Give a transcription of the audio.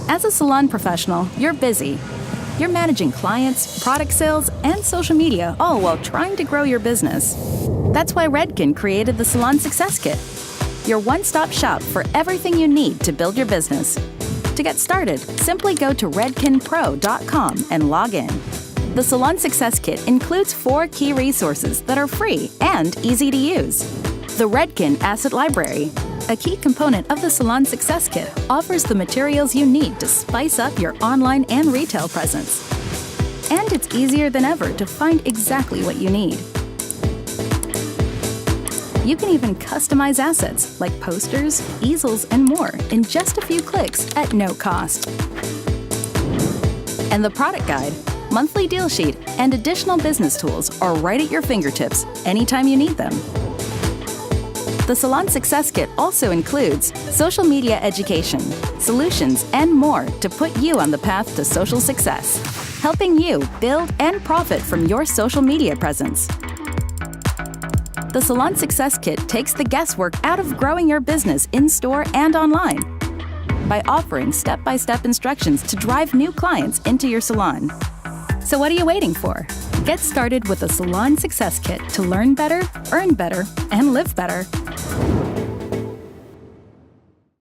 As a salon professional, you're busy. You're managing clients, product sales, and social media, all while trying to grow your business. That's why Redken created the Salon Success Kit, your one-stop shop for everything you need to build your business. To get started, simply go to redkenpro.com and log in. The Salon Success Kit includes 4 key resources that are free and easy to use. The Redken Asset Library, a key component of the Salon Success Kit, offers the materials you need to spice up your online and retail presence. And it's easier than ever to find exactly what you need. You can even customize assets like posters, easels, and more in just a few clicks at no cost. And the product guide, monthly deal sheet, and additional business tools are right at your fingertips anytime you need them. The Salon Success Kit also includes social media education, solutions, and more to put you on the path to social success, helping you build and profit from your social media presence. The Salon Success Kit takes the guesswork out of growing your business in-store and online by offering step-by-step instructions to drive new clients into your salon. So what are you waiting for? Get started with the Salon Success Kit to learn better, earn better, and live better.